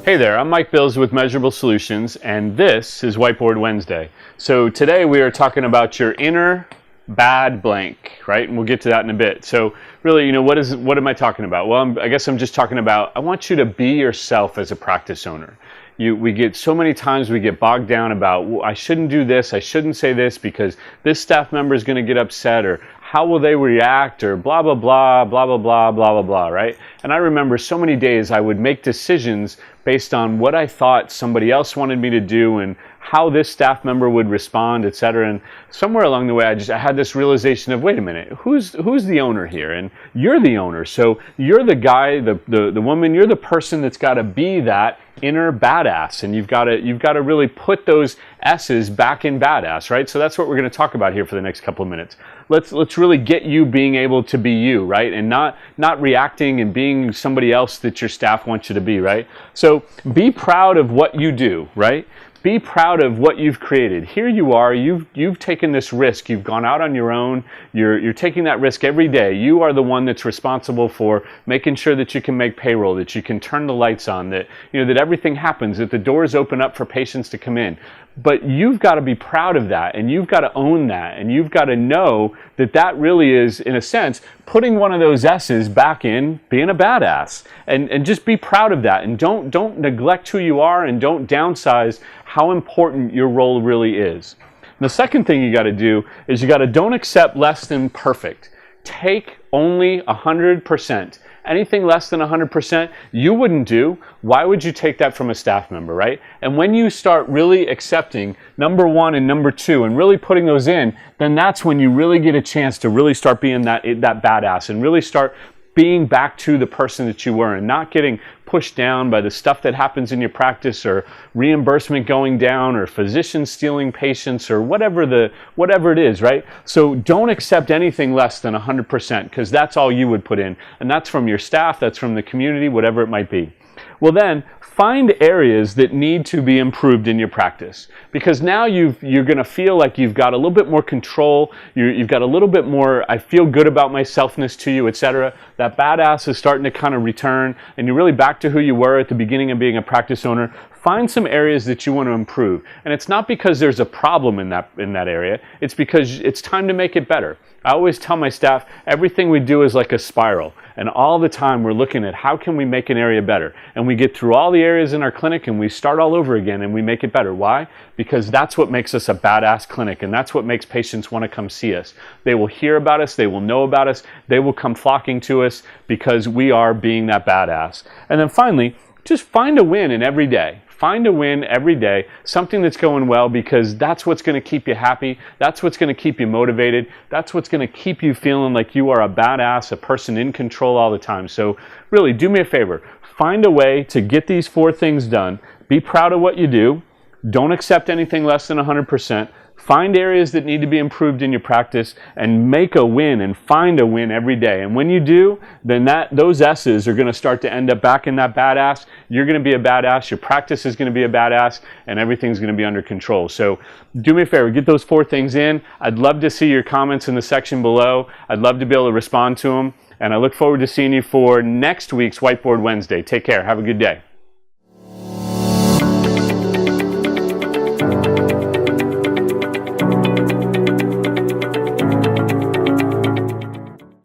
Hey there, I'm Mike Bills with Measurable Solutions, and this is Whiteboard Wednesday. So today we are talking about your inner bad blank, right? And we'll get to that in a bit. So really, what am I talking about? Well, I guess I'm just talking about, I want you to be yourself as a practice owner. We get so many times we get bogged down about, well, I shouldn't do this, I shouldn't say this because this staff member is going to get upset, or how will they react, or blah, blah, blah, blah, blah, blah, blah, blah, blah, right? And I remember so many days I would make decisions based on what I thought somebody else wanted me to do and how this staff member would respond, etc. And somewhere along the way, I had this realization of, wait a minute, who's the owner here? And you're the owner. So you're the guy, the woman, you're the person that's got to be that inner badass, and you've got to really put those S's back in badass, right? So that's what we're going to talk about here for the next couple of minutes. Let's really get you being able to be you, right? And not reacting and being somebody else that your staff wants you to be, right? So be proud of what you do, right? Be proud of what you've created. Here you are, you've taken this risk, you've gone out on your own, you're taking that risk every day. You are the one that's responsible for making sure that you can make payroll, that you can turn the lights on, that that everything happens, that the doors open up for patients to come in. But you've got to be proud of that, and you've got to own that, and you've got to know that that really is, in a sense, putting one of those S's back in being a badass. And just be proud of that, and don't neglect who you are, and don't downsize how important your role really is. And the second thing you got to do is you got to don't accept less than perfect. Take only 100%. Anything less than 100% you wouldn't do. Why would you take that from a staff member, right? And when you start really accepting number one and number two and really putting those in, then that's when you really get a chance to really start being that badass and really start being back to the person that you were and not getting pushed down by the stuff that happens in your practice, or reimbursement going down, or physicians stealing patients, or whatever it is, right? So don't accept anything less than 100%, because that's all you would put in. And that's from your staff, that's from the community, whatever it might be. Well then, find areas that need to be improved in your practice, because now you're going to feel like you've got a little bit more control, you've got a little bit more, I feel good about myselfness to you, etc. That badass is starting to kind of return, and you're really back to who you were at the beginning of being a practice owner. Find some areas that you want to improve, and it's not because there's a problem in that area, it's because it's time to make it better. I always tell my staff, everything we do is like a spiral, and all the time we're looking at how can we make an area better, and we get through all the areas in our clinic and we start all over again and we make it better. Why? Because that's what makes us a badass clinic, and that's what makes patients want to come see us. They will hear about us, they will know about us, they will come flocking to us because we are being that badass. And then finally, just find a win in every day. Find a win every day, something that's going well, because that's what's going to keep you happy, that's what's going to keep you motivated, that's what's going to keep you feeling like you are a badass, a person in control all the time. So really, do me a favor, find a way to get these 4 things done. Be proud of what you do, don't accept anything less than 100%, find areas that need to be improved in your practice, and make a win and find a win every day. And when you do, then those S's are going to start to end up back in that badass. You're going to be a badass, your practice is going to be a badass, and everything's going to be under control. So do me a favor, get those 4 things in. I'd love to see your comments in the section below. I'd love to be able to respond to them. And I look forward to seeing you for next week's Whiteboard Wednesday. Take care. Have a good day.